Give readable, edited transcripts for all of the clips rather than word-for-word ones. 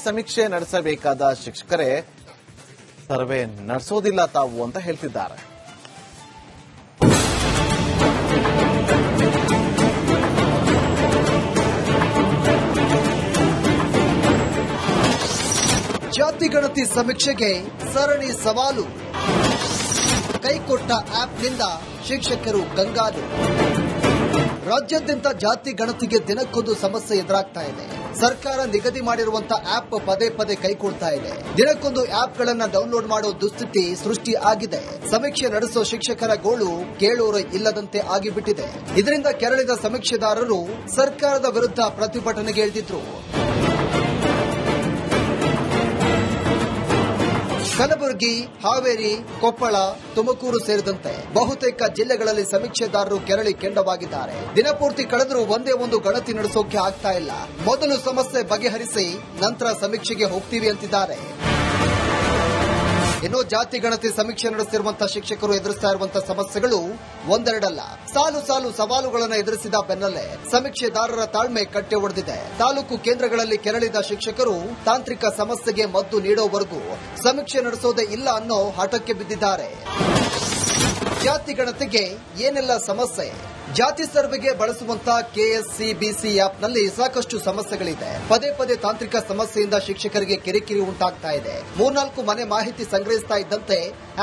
ಸಮೀಕ್ಷೆ ನಡೆಸಬೇಕಾದ ಶಿಕ್ಷಕರೇ ಸರ್ವೆ ನಡೆಸೋದಿಲ್ಲ ತಾವು ಅಂತ ಹೇಳ್ತಿದ್ದಾರೆ. ಜಾತಿ ಗಣತಿ ಸಮೀಕ್ಷೆಗೆ ಸರಣಿ ಸವಾಲು, ಕೈಕೊಟ್ಟ ಆಪ್ನಿಂದ ಶಿಕ್ಷಕರು ಕಂಗಾಲು. ರಾಜ್ಯಾದ್ಯಂತ ಜಾತಿ ಗಣತಿಗೆ ದಿನಕ್ಕೊಂದು ಸಮಸ್ಯೆ ಎದುರಾಗ್ತಾ ಇದೆ. ಸರ್ಕಾರ ನಿಗದಿ ಮಾಡಿರುವಂತಹ ಆಪ್ ಪದೇ ಪದೇ ಕೈಕೊಳ್ತಾ ಇದೆ. ದಿನಕ್ಕೊಂದು ಆಪ್ಗಳನ್ನು ಡೌನ್ಲೋಡ್ ಮಾಡೋ ದುಸ್ಥಿತಿ ಸೃಷ್ಟಿ ಆಗಿದೆ. ಸಮೀಕ್ಷೆ ನಡೆಸೋ ಶಿಕ್ಷಕರ ಗೋಳು ಕೇಳೋರು ಇಲ್ಲದಂತೆ ಆಗಿಬಿಟ್ಟಿದೆ. ಇದರಿಂದ ಕೆರಳಿದ ಸಮೀಕ್ಷೆದಾರರು ಸರ್ಕಾರದ ವಿರುದ್ಧ ಪ್ರತಿಭಟನೆಗೆ ಇಳಿದಿದ್ರು. ಕಲಬುರಗಿ, ಹಾವೇರಿ, ಕೊಪ್ಪಳ, ತುಮಕೂರು ಸೇರಿದಂತೆ ಬಹುತೇಕ ಜಿಲ್ಲೆಗಳಲ್ಲಿ ಸಮೀಕ್ಷೆದಾರರು ಕೆರಳಿ ಕೆಂಡವಾಗಿದ್ದಾರೆ. ದಿನಪೂರ್ತಿ ಕಳೆದರೂ ಒಂದೇ ಒಂದು ಗಣತಿ ನಡೆಸೋಕೆ ಆಗ್ತಾ ಇಲ್ಲ. ಮೊದಲು ಸಮಸ್ಯೆ ಬಗೆಹರಿಸಿ ನಂತರ ಸಮೀಕ್ಷೆಗೆ ಹೋಗ್ತೀವಿ ಅಂತಿದ್ದಾರೆ. ಇನ್ನು ಜಾತಿ ಗಣತಿ ಸಮೀಕ್ಷೆ ನಡೆಸುತ್ತಿರುವಂತಹ ಶಿಕ್ಷಕರು ಎದುರಿಸ್ತಾ ಇರುವಂತಹ ಸಮಸ್ಯೆಗಳು ಒಂದೆರಡಲ್ಲ. ಸಾಲು ಸಾಲು ಸವಾಲುಗಳನ್ನು ಎದುರಿಸಿದ ಬೆನ್ನಲ್ಲೇ ಸಮೀಕ್ಷೆದಾರರ ತಾಳ್ಮೆ ಕಟ್ಟೆ ಒಡೆದಿದೆ. ತಾಲೂಕು ಕೇಂದ್ರಗಳಲ್ಲಿ ಕೆರಳಿದ ಶಿಕ್ಷಕರು ತಾಂತ್ರಿಕ ಸಮಸ್ಯೆಗೆ ಮದ್ದು ನೀಡೋವರೆಗೂ ಸಮೀಕ್ಷೆ ನಡೆಸೋದೇ ಇಲ್ಲ ಅನ್ನೋ ಹಠಕ್ಕೆ ಬಿದ್ದಿದ್ದಾರೆ. ಜಾತಿ ಗಣತಿಗೆ ಏನೆಲ್ಲ ಸಮಸ್ಯೆ? ಜಾತಿ ಸರ್ವೆಗೆ ಬಳಸುವಂತಹ ಕೆಎಸ್ಸಿಬಿಸಿ ಆಪ್ನಲ್ಲಿ ಸಾಕಷ್ಟು ಸಮಸ್ಯೆಗಳಿದೆ. ಪದೇ ಪದೇ ತಾಂತ್ರಿಕ ಸಮಸ್ಯೆಯಿಂದ ಶಿಕ್ಷಕರಿಗೆ ಕಿರಿಕಿರಿ ಉಂಟಾಗ್ತಾ ಇದೆ. 3-4 ಮನೆ ಮಾಹಿತಿ ಸಂಗ್ರಹಿಸ್ತಾ ಇದ್ದಂತೆ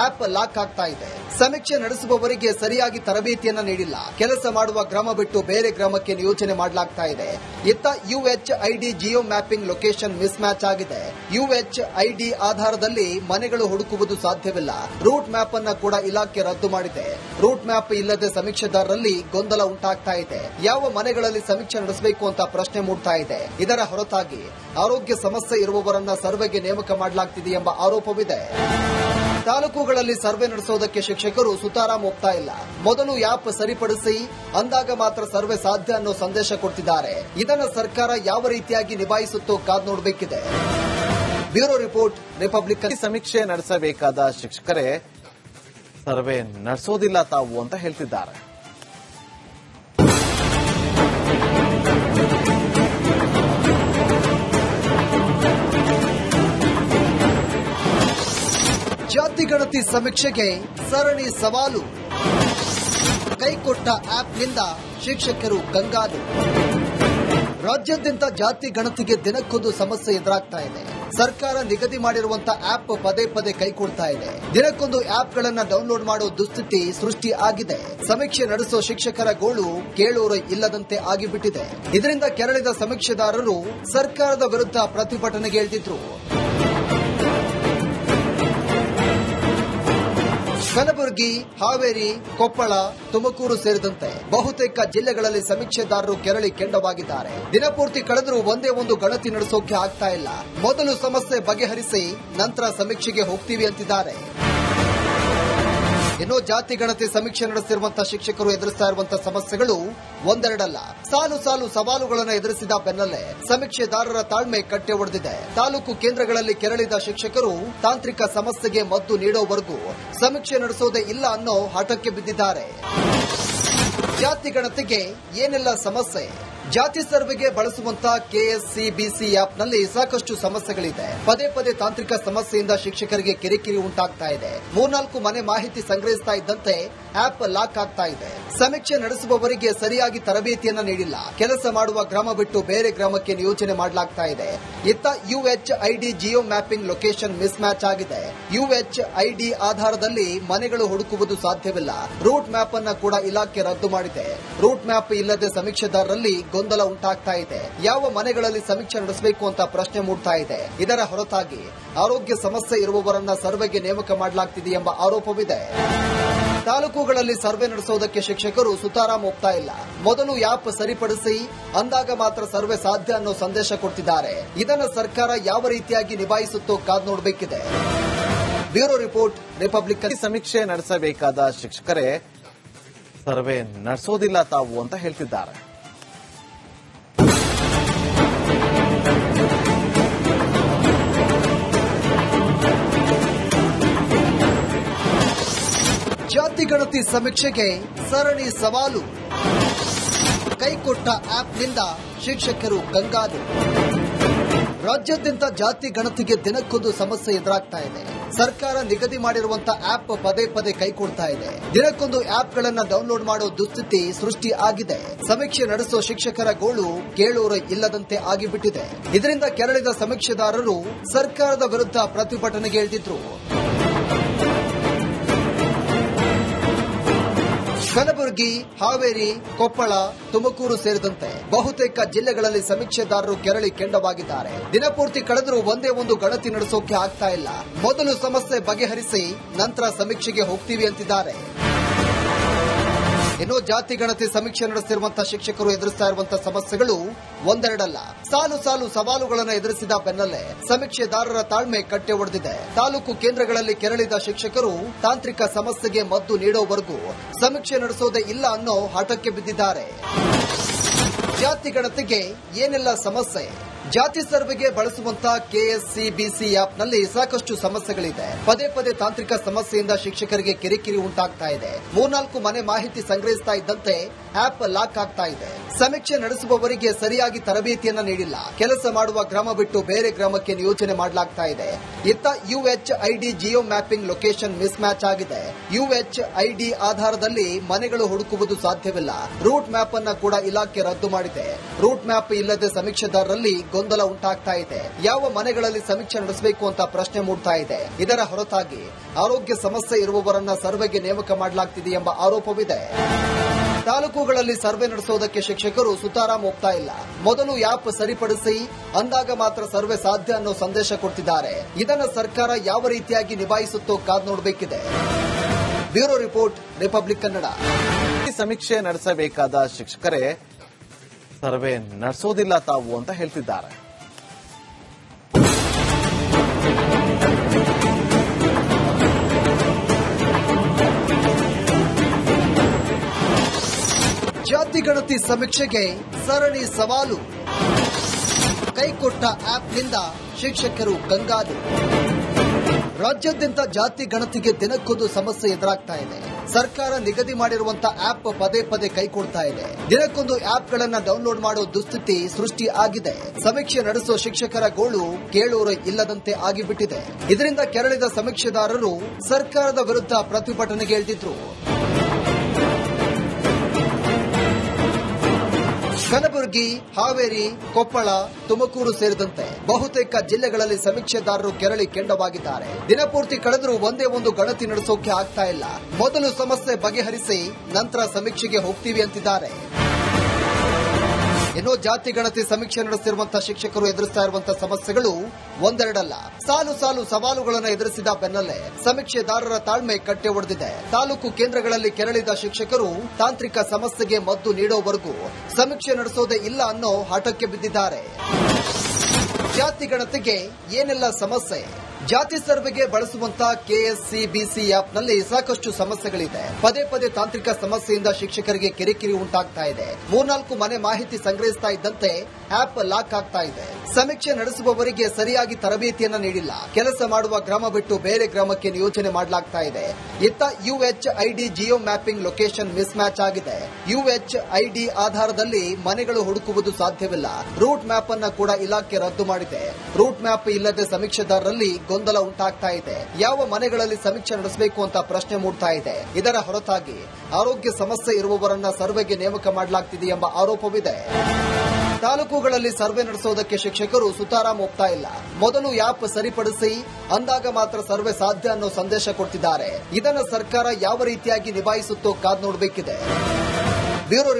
ಆಪ್ ಲಾಕ್ ಆಗ್ತಾ ಇದೆ. ಸಮೀಕ್ಷೆ ನಡೆಸುವವರಿಗೆ ಸರಿಯಾಗಿ ತರಬೇತಿಯನ್ನ ನೀಡಿಲ್ಲ. ಕೆಲಸ ಮಾಡುವ ಗ್ರಾಮ ಬಿಟ್ಟು ಬೇರೆ ಗ್ರಾಮಕ್ಕೆ ನಿಯೋಜನೆ ಮಾಡಲಾಗ್ತಾ ಇದೆ. ಇತ್ತ UHID geo mapping location mismatch ಆಗಿದೆ. ಯುಎಚ್ಐಡಿ ಆಧಾರದಲ್ಲಿ ಮನೆಗಳು ಹುಡುಕುವುದು ಸಾಧ್ಯವಿಲ್ಲ. ರೂಟ್ ಮ್ಯಾಪ್ ಅನ್ನ ಕೂಡ ಇಲಾಖೆ ರದ್ದು ಮಾಡಿದೆ. ರೂಟ್ ಮ್ಯಾಪ್ ಇಲ್ಲದೆ ಸಮೀಕ್ಷೆದಾರರಲ್ಲಿ ಗೊಂದಲ ಉಂಟಾಗ್ತಾ ಇದೆ. ಯಾವ ಮನೆಗಳಲ್ಲಿ ಸಮೀಕ್ಷೆ ನಡೆಸಬೇಕು ಅಂತ ಪ್ರಶ್ನೆ ಮೂಡ್ತಾ ಇದೆ. ಇದರ ಹೊರತಾಗಿ ಆರೋಗ್ಯ ಸಮಸ್ಯೆ ಇರುವವರನ್ನ ಸರ್ವೆಗೆ ನೇಮಕ ಮಾಡಲಾಗ್ತಿದೆ ಎಂಬ ಆರೋಪವಿದೆ. ತಾಲೂಕುಗಳಲ್ಲಿ ಸರ್ವೆ ನಡೆಸೋದಕ್ಕೆ ಶಿಕ್ಷಕರು ಸುತಾರಾಮ್ ಒಪ್ತಾ ಇಲ್ಲ. ಮೊದಲು ಆಪ್ ಸರಿಪಡಿಸಿ ಅಂದಾಗ ಮಾತ್ರ ಸರ್ವೆ ಸಾಧ್ಯ ಅನ್ನೋ ಸಂದೇಶ ಕೊಡ್ತಿದ್ದಾರೆ. ಇದನ್ನು ಸರ್ಕಾರ ಯಾವ ರೀತಿಯಾಗಿ ನಿಭಾಯಿಸುತ್ತೋ ಕಾದ್ ನೋಡಬೇಕಿದೆ. Bureau report, republic. ಸಮೀಕ್ಷೆ ನಡೆಸಬೇಕಾದ ಶಿಕ್ಷಕರೇ ಸರ್ವೆ ನಡೆಸೋದಿಲ್ಲ ತಾವು ಅಂತ ಹೇಳ್ತಿದ್ದಾರೆ. ಜಾತಿ ಗಣತಿ ಸಮೀಕ್ಷೆಗೆ ಸರಣಿ ಸವಾಲು, ಕೈಕೊಟ್ಟ ಆಪ್ನಿಂದ ಶಿಕ್ಷಕರು ಕಂಗಾಲು. ರಾಜ್ಯಾದ್ಯಂತ ಜಾತಿ ಗಣತಿಗೆ ದಿನಕ್ಕೊಂದು ಸಮಸ್ಯೆ ಎದುರಾಗ್ತಾ ಇದೆ. ಸರ್ಕಾರ ನಿಗದಿ ಮಾಡಿರುವಂತಹ ಆಪ್ ಪದೇ ಪದೇ ಕೈಕೊಳ್ತಾ ಇದೆ. ದಿನಕ್ಕೊಂದು ಆಪ್ಗಳನ್ನು ಡೌನ್ಲೋಡ್ ಮಾಡೋ ದುಸ್ಥಿತಿ ಸೃಷ್ಟಿ ಆಗಿದೆ. ಸಮೀಕ್ಷೆ ನಡೆಸೋ ಶಿಕ್ಷಕರ ಗೋಳು ಕೇಳೋರು ಇಲ್ಲದಂತೆ ಆಗಿಬಿಟ್ಟಿದೆ. ಇದರಿಂದ ಕೆರಳಿದ ಸಮೀಕ್ಷೆದಾರರು ಸರ್ಕಾರದ ವಿರುದ್ಧ ಪ್ರತಿಭಟನೆಗೆ ಇಳಿದಿದ್ರು. ಕಲಬುರಗಿ, ಹಾವೇರಿ, ಕೊಪ್ಪಳ, ತುಮಕೂರು ಸೇರಿದಂತೆ ಬಹುತೇಕ ಜಿಲ್ಲೆಗಳಲ್ಲಿ ಸಮೀಕ್ಷೆದಾರರು ಕೆರಳಿ ಕೆಂಡವಾಗಿದ್ದಾರೆ. ದಿನಪೂರ್ತಿ ಕಳೆದರೂ ಒಂದೇ ಒಂದು ಗಣತಿ ನಡೆಸೋಕೆ ಆಗ್ತಾ ಇಲ್ಲ. ಮೊದಲು ಸಮಸ್ಯೆ ಬಗೆಹರಿಸಿ ನಂತರ ಸಮೀಕ್ಷೆಗೆ ಹೋಗ್ತೀವಿ ಅಂತಿದ್ದಾರೆ. ಇನ್ನು ಜಾತಿ ಗಣತಿ ಸಮೀಕ್ಷೆ ನಡೆಸುತ್ತಿರುವಂತಹ ಶಿಕ್ಷಕರು ಎದುರಿಸ್ತಾ ಇರುವಂತಹ ಸಮಸ್ಯೆಗಳು ಒಂದೆರಡಲ್ಲ. ಸಾಲು ಸಾಲು ಸವಾಲುಗಳನ್ನು ಎದುರಿಸಿದ ಬೆನ್ನಲ್ಲೇ ಸಮೀಕ್ಷೆದಾರರ ತಾಳ್ಮೆ ಕಟ್ಟೆ ಒಡೆದಿದೆ. ತಾಲೂಕು ಕೇಂದ್ರಗಳಲ್ಲಿ ಕೆರಳಿದ ಶಿಕ್ಷಕರು ತಾಂತ್ರಿಕ ಸಮಸ್ಯೆಗೆ ಮದ್ದು ನೀಡೋವರೆಗೂ ಸಮೀಕ್ಷೆ ನಡೆಸೋದೇ ಇಲ್ಲ ಅನ್ನೋ ಹಠಕ್ಕೆ ಬಿದ್ದಿದ್ದಾರೆ. ಜಾತಿ ಗಣತಿಗೆ ಏನೆಲ್ಲ ಸಮಸ್ಯೆ? ಜಾತಿ ಸರ್ವೆಗೆ ಬಳಸುವಂತಹ ಕೆಎಸ್ಸಿಬಿಸಿ ಆಪ್ನಲ್ಲಿ ಸಾಕಷ್ಟು ಸಮಸ್ಯೆಗಳಿದೆ. ಪದೇ ಪದೇ ತಾಂತ್ರಿಕ ಸಮಸ್ಯೆಯಿಂದ ಶಿಕ್ಷಕರಿಗೆ ಕಿರಿಕಿರಿ ಉಂಟಾಗ್ತಾ ಇದೆ. 3-4 ಮನೆ ಮಾಹಿತಿ ಸಂಗ್ರಹಿಸ್ತಾ ಇದ್ದಂತೆ ಆಪ್ ಲಾಕ್ ಆಗ್ತಾ ಇದೆ. ಸಮೀಕ್ಷೆ ನಡೆಸುವವರಿಗೆ ಸರಿಯಾಗಿ ತರಬೇತಿಯನ್ನ ನೀಡಿಲ್ಲ. ಕೆಲಸ ಮಾಡುವ ಗ್ರಾಮ ಬಿಟ್ಟು ಬೇರೆ ಗ್ರಾಮಕ್ಕೆ ನಿಯೋಜನೆ ಮಾಡಲಾಗ್ತಾ ಇದೆ. ಇತ್ತ UHID geo mapping location mismatch ಆಗಿದೆ. ಯುಎಚ್ಐಡಿ ಆಧಾರದಲ್ಲಿ ಮನೆಗಳು ಹುಡುಕುವುದು ಸಾಧ್ಯವಿಲ್ಲ. ರೂಟ್ ಮ್ಯಾಪ್ ಅನ್ನ ಕೂಡ ಇಲಾಖೆ ರದ್ದು ಮಾಡಿದೆ. ರೂಟ್ ಮ್ಯಾಪ್ ಇಲ್ಲದೆ ಸಮೀಕ್ಷೆದಾರರಲ್ಲಿ ಗೊಂದಲ ಉಂಟಾಗ್ತಾ ಇದೆ. ಯಾವ ಮನೆಗಳಲ್ಲಿ ಸಮೀಕ್ಷೆ ನಡೆಸಬೇಕು ಅಂತ ಪ್ರಶ್ನೆ ಮೂಡ್ತಾ ಇದೆ. ಇದರ ಹೊರತಾಗಿ ಆರೋಗ್ಯ ಸಮಸ್ಯೆ ಇರುವವರನ್ನ ಸರ್ವೆಗೆ ನೇಮಕ ಮಾಡಲಾಗ್ತಿದೆ ಎಂಬ ಆರೋಪವಿದೆ. ತಾಲೂಕುಗಳಲ್ಲಿ ಸರ್ವೆ ನಡೆಸೋದಕ್ಕೆ ಶಿಕ್ಷಕರು ಸುತಾರಾಮ್ ಒಪ್ತಾ ಇಲ್ಲ. ಮೊದಲು ಆಪ್ ಸರಿಪಡಿಸಿ ಅಂದಾಗ ಮಾತ್ರ ಸರ್ವೆ ಸಾಧ್ಯ ಅನ್ನೋ ಸಂದೇಶ ಕೊಡ್ತಿದ್ದಾರೆ. ಇದನ್ನು ಸರ್ಕಾರ ಯಾವ ರೀತಿಯಾಗಿ ನಿಭಾಯಿಸುತ್ತೋ ಕಾದ್ ನೋಡಬೇಕಿದೆ. Bureau report, republic. ಸಮೀಕ್ಷೆ ನಡೆಸಬೇಕಾದ ಶಿಕ್ಷಕರೇ ಸರ್ವೆ ನಡೆಸೋದಿಲ್ಲ ತಾವು ಅಂತ ಹೇಳ್ತಿದ್ದಾರೆ. ಜಾತಿ ಗಣತಿ ಸಮೀಕ್ಷೆಗೆ ಸರಣಿ ಸವಾಲು, ಕೈಕೊಟ್ಟ ಆಪ್ನಿಂದ ಶಿಕ್ಷಕರು ಕಂಗಾಲು. ರಾಜ್ಯಾದ್ಯಂತ ಜಾತಿ ಗಣತಿಗೆ ದಿನಕ್ಕೊಂದು ಸಮಸ್ಯೆ ಎದುರಾಗ್ತಾ ಇದೆ. ಸರ್ಕಾರ ನಿಗದಿ ಮಾಡಿರುವಂತಹ ಆಪ್ ಪದೇ ಪದೇ ಕೈಕೊಡ್ತಾ ಇದೆ. ದಿನಕ್ಕೊಂದು ಆಪ್ಗಳನ್ನ ಡೌನ್ಲೋಡ್ ಮಾಡೋ ದುಸ್ಥಿತಿ ಸೃಷ್ಟಿ ಆಗಿದೆ. ಸಮೀಕ್ಷೆ ನಡೆಸೋ ಶಿಕ್ಷಕರ ಗೋಳು ಕೇಳೋರು ಇಲ್ಲದಂತೆ ಆಗಿಬಿಟ್ಟಿದೆ. ಇದರಿಂದ ಕೆರಳಿದ ಸಮೀಕ್ಷೆದಾರರು ಸರ್ಕಾರದ ವಿರುದ್ಧ ಪ್ರತಿಭಟನೆಗೆ ಇಳಿದಿದ್ರು. ಕಲಬುರಗಿ, ಹಾವೇರಿ, ಕೊಪ್ಪಳ, ತುಮಕೂರು ಸೇರಿದಂತೆ ಬಹುತೇಕ ಜಿಲ್ಲೆಗಳಲ್ಲಿ ಸಮೀಕ್ಷೆದಾರರು ಕೆರಳಿ ಕೆಂಡವಾಗಿದ್ದಾರೆ. ದಿನಪೂರ್ತಿ ಕಳೆದರೂ ಒಂದೇ ಒಂದು ಗಣತಿ ನಡೆಸೋಕೆ ಆಗ್ತಾ ಇಲ್ಲ. ಮೊದಲು ಸಮಸ್ಯೆ ಬಗೆಹರಿಸಿ ನಂತರ ಸಮೀಕ್ಷೆಗೆ ಹೋಗ್ತೀವಿ ಅಂತಿದ್ದಾರೆ. ಇನ್ನು ಜಾತಿ ಗಣತಿ ಸಮೀಕ್ಷೆ ನಡೆಸುತ್ತಿರುವಂತಹ ಶಿಕ್ಷಕರು ಎದುರಿಸ್ತಾ ಇರುವಂತಹ ಸಮಸ್ಯೆಗಳು ಒಂದೆರಡಲ್ಲ. ಸಾಲು ಸಾಲು ಸವಾಲುಗಳನ್ನು ಎದುರಿಸಿದ ಬೆನ್ನಲ್ಲೇ ಸಮೀಕ್ಷೆದಾರರ ತಾಳ್ಮೆ ಕಟ್ಟೆ ಒಡೆದಿದೆ. ತಾಲೂಕು ಕೇಂದ್ರಗಳಲ್ಲಿ ಕೆರಳಿದ ಶಿಕ್ಷಕರು ತಾಂತ್ರಿಕ ಸಮಸ್ಯೆಗೆ ಮದ್ದು ನೀಡೋವರೆಗೂ ಸಮೀಕ್ಷೆ ನಡೆಸೋದೇ ಇಲ್ಲ ಅನ್ನೋ ಹಠಕ್ಕೆ ಬಿದ್ದಿದ್ದಾರೆ. ಜಾತಿ ಗಣತಿಗೆ ಏನೆಲ್ಲ ಸಮಸ್ಯೆ? ಜಾತಿ ಸರ್ವೆಗೆ ಬಳಸುವಂತಹ ಕೆಎಸ್ಸಿಬಿಸಿ ಆಪ್ನಲ್ಲಿ ಸಾಕಷ್ಟು ಸಮಸ್ಯೆಗಳಿದೆ. ಪದೇ ಪದೇ ತಾಂತ್ರಿಕ ಸಮಸ್ಯೆಯಿಂದ ಶಿಕ್ಷಕರಿಗೆ ಕಿರಿಕಿರಿ ಉಂಟಾಗ್ತಾ ಇದೆ. 3-4 ಮನೆ ಮಾಹಿತಿ ಸಂಗ್ರಹಿಸ್ತಾ ಇದ್ದಂತೆ ಆಪ್ ಲಾಕ್ ಆಗ್ತಾ ಇದೆ. ಸಮೀಕ್ಷೆ ನಡೆಸುವವರಿಗೆ ಸರಿಯಾಗಿ ತರಬೇತಿಯನ್ನ ನೀಡಿಲ್ಲ. ಕೆಲಸ ಮಾಡುವ ಗ್ರಾಮ ಬಿಟ್ಟು ಬೇರೆ ಗ್ರಾಮಕ್ಕೆ ನಿಯೋಜನೆ ಮಾಡಲಾಗ್ತಾ ಇದೆ. ಇತ್ತ UHID geo mapping location mismatch ಆಗಿದೆ. ಯುಎಚ್ಐಡಿ ಆಧಾರದಲ್ಲಿ ಮನೆಗಳು ಹುಡುಕುವುದು ಸಾಧ್ಯವಿಲ್ಲ. ರೂಟ್ ಮ್ಯಾಪ್ ಅನ್ನ ಕೂಡ ಇಲಾಖೆ ರದ್ದು ಮಾಡಿದೆ. ರೂಟ್ ಮ್ಯಾಪ್ ಇಲ್ಲದೆ ಸಮೀಕ್ಷೆದಾರರಲ್ಲಿ ಗೊಂದಲ ಉಂಟಾಗ್ತಾ ಇದೆ. ಯಾವ ಮನೆಗಳಲ್ಲಿ ಸಮೀಕ್ಷೆ ನಡೆಸಬೇಕು ಅಂತ ಪ್ರಶ್ನೆ ಮೂಡ್ತಾ ಇದೆ. ಇದರ ಹೊರತಾಗಿ ಆರೋಗ್ಯ ಸಮಸ್ಯೆ ಇರುವವರನ್ನ ಸರ್ವೆಗೆ ನೇಮಕ ಮಾಡಲಾಗ್ತಿದೆ ಎಂಬ ಆರೋಪವಿದೆ. ತಾಲೂಕುಗಳಲ್ಲಿ ಸರ್ವೆ ನಡೆಸೋದಕ್ಕೆ ಶಿಕ್ಷಕರು ಸುತಾರಾಮ್ ಹೋಗ್ತಾ ಇಲ್ಲ. ಮೊದಲು ಆಪ್ ಸರಿಪಡಿಸಿ ಅಂದಾಗ ಮಾತ್ರ ಸರ್ವೆ ಸಾಧ್ಯ ಅನ್ನೋ ಸಂದೇಶ ಕೊಡ್ತಿದ್ದಾರೆ. ಇದನ್ನ ಸರ್ಕಾರ ಯಾವ ರೀತಿಯಾಗಿ ನಿಭಾಯಿಸುತ್ತೋ ಕಾದ್ ನೋಡಬೇಕಿದೆ. Bureau report, republic Kannada. ಸಮೀಕ್ಷೆ ನಡೆಸಬೇಕಾದ ಶಿಕ್ಷಕರೇ ಸರ್ವೆ ನಡೆಸೋದಿಲ್ಲ ತಾವು ಅಂತ ಹೇಳ್ತಿದ್ದಾರೆ. ಜಾತಿ ಗಣತಿ ಸಮೀಕ್ಷೆಗೆ ಸರಣಿ ಸವಾಲು. ಕೈಕೊಟ್ಟ ಆಪ್ನಿಂದ ಶಿಕ್ಷಕರು ಕಂಗಾಲು. ರಾಜ್ಯಾದ್ಯಂತ ಜಾತಿ ಗಣತಿಗೆ ದಿನಕ್ಕೊಂದು ಸಮಸ್ಯೆ ಎದುರಾಗ್ತಾ ಇದೆ. ಸರ್ಕಾರ ನಿಗದಿ ಮಾಡಿರುವಂತಹ ಆಪ್ ಪದೇ ಪದೇ ಕೈಕೊಡ್ತಾ ಇದೆ. ದಿನಕ್ಕೊಂದು ಆಪ್ಗಳನ್ನ ಡೌನ್ಲೋಡ್ ಮಾಡೋ ದುಸ್ಥಿತಿ ಸೃಷ್ಟಿ ಆಗಿದೆ. ಸಮೀಕ್ಷೆ ನಡೆಸೋ ಶಿಕ್ಷಕರ ಗೋಳು ಕೇಳೋರು ಇಲ್ಲದಂತೆ ಆಗಿಬಿಟ್ಟಿದೆ. ಇದರಿಂದ ಕೆರಳಿದ ಸಮೀಕ್ಷೆದಾರರು ಸರ್ಕಾರದ ವಿರುದ್ಧ ಪ್ರತಿಭಟನೆಗೆ ಇಳಿದಿದ್ರು. ಕಲಬುರಗಿ, ಹಾವೇರಿ, ಕೊಪ್ಪಳ, ತುಮಕೂರು ಸೇರಿದಂತೆ ಬಹುತೇಕ ಜಿಲ್ಲೆಗಳಲ್ಲಿ ಸಮೀಕ್ಷೆದಾರರು ಕೆರಳಿ ಕೆಂಡವಾಗಿದ್ದಾರೆ. ದಿನಪೂರ್ತಿ ಕಳೆದರೂ ಒಂದೇ ಒಂದು ಗಣತಿ ನಡೆಸೋಕೆ ಆಗ್ತಾ ಇಲ್ಲ. ಮೊದಲು ಸಮಸ್ಯೆ ಬಗೆಹರಿಸಿ ನಂತರ ಸಮೀಕ್ಷೆಗೆ ಹೋಗ್ತೀವಿ ಅಂತಿದ್ದಾರೆ. ಇನ್ನು ಜಾತಿ ಗಣತಿ ಸಮೀಕ್ಷೆ ನಡೆಸುತ್ತಿರುವಂತಹ ಶಿಕ್ಷಕರು ಎದುರಿಸ್ತಾ ಇರುವಂತಹ ಸಮಸ್ಯೆಗಳು ಒಂದೆರಡಲ್ಲ. ಸಾಲು ಸಾಲು ಸವಾಲುಗಳನ್ನು ಎದುರಿಸಿದ ಬೆನ್ನಲ್ಲೇ ಸಮೀಕ್ಷೆದಾರರ ತಾಳ್ಮೆ ಕಟ್ಟೆ ಒಡೆದಿದೆ. ತಾಲೂಕು ಕೇಂದ್ರಗಳಲ್ಲಿ ಕೆರಳಿದ ಶಿಕ್ಷಕರು ತಾಂತ್ರಿಕ ಸಮಸ್ಯೆಗೆ ಮದ್ದು ನೀಡೋವರೆಗೂ ಸಮೀಕ್ಷೆ ನಡೆಸೋದೇ ಇಲ್ಲ ಅನ್ನೋ ಹಠಕ್ಕೆ ಬಿದ್ದಿದ್ದಾರೆ. ಜಾತಿ ಗಣತಿಗೆ ಏನೆಲ್ಲ ಸಮಸ್ಯೆ? ಜಾತಿ ಸರ್ವೆಗೆ ಬಳಸುವಂತಹ ಕೆಎಸ್ಸಿಬಿಸಿ ಆಪ್ನಲ್ಲಿ ಸಾಕಷ್ಟು ಸಮಸ್ಯೆಗಳಿದೆ. ಪದೇ ಪದೇ ತಾಂತ್ರಿಕ ಸಮಸ್ಯೆಯಿಂದ ಶಿಕ್ಷಕರಿಗೆ ಕಿರಿಕಿರಿ ಉಂಟಾಗ್ತಾ ಇದೆ. 3-4 ಮನೆ ಮಾಹಿತಿ ಸಂಗ್ರಹಿಸ್ತಾ ಇದ್ದಂತೆ ಆಪ್ ಲಾಕ್ ಆಗ್ತಾ ಇದೆ. ಸಮೀಕ್ಷೆ ನಡೆಸುವವರಿಗೆ ಸರಿಯಾಗಿ ತರಬೇತಿಯನ್ನ ನೀಡಿಲ್ಲ. ಕೆಲಸ ಮಾಡುವ ಗ್ರಾಮ ಬಿಟ್ಟು ಬೇರೆ ಗ್ರಾಮಕ್ಕೆ ನಿಯೋಜನೆ ಮಾಡಲಾಗ್ತಾ ಇದೆ. ಇತ್ತ UHID geo mapping location mismatch ಆಗಿದೆ. ಯುಎಚ್ಐಡಿ ಆಧಾರದಲ್ಲಿ ಮನೆಗಳು ಹುಡುಕುವುದು ಸಾಧ್ಯವಿಲ್ಲ. ರೂಟ್ ಮ್ಯಾಪ್ ಅನ್ನ ಕೂಡ ಇಲಾಖೆ ರದ್ದು ಮಾಡಿದೆ. ರೂಟ್ ಮ್ಯಾಪ್ ಇಲ್ಲದೆ ಸಮೀಕ್ಷೆದಾರರಲ್ಲಿ ಗೊಂದಲ ಉಂಟಾಗ್ತಾ ಇದೆ. ಯಾವ ಮನೆಗಳಲ್ಲಿ ಸಮೀಕ್ಷೆ ನಡೆಸಬೇಕು ಅಂತ ಪ್ರಶ್ನೆ ಮೂಡ್ತಾ ಇದೆ. ಇದರ ಹೊರತಾಗಿ ಆರೋಗ್ಯ ಸಮಸ್ಯೆ ಇರುವವರನ್ನ ಸರ್ವೆಗೆ ನೇಮಕ ಮಾಡಲಾಗ್ತಿದೆ ಎಂಬ ಆರೋಪವಿದೆ. ತಾಲೂಕುಗಳಲ್ಲಿ ಸರ್ವೆ ನಡೆಸೋದಕ್ಕೆ ಶಿಕ್ಷಕರು ಸುತಾರಾಮ್ ಹೋಗ್ತಾ ಇಲ್ಲ. ಮೊದಲು ಆಪ್ ಸರಿಪಡಿಸಿ ಅಂದಾಗ ಮಾತ್ರ ಸರ್ವೆ ಸಾಧ್ಯ ಅನ್ನೋ ಸಂದೇಶ ಕೊಡ್ತಿದ್ದಾರೆ. ಇದನ್ನ ಸರ್ಕಾರ ಯಾವ ರೀತಿಯಾಗಿ ನಿಭಾಯಿಸುತ್ತೋ ಕಾದ್ ನೋಡಬೇಕಿದೆ. ಬ್ಯೂರೋ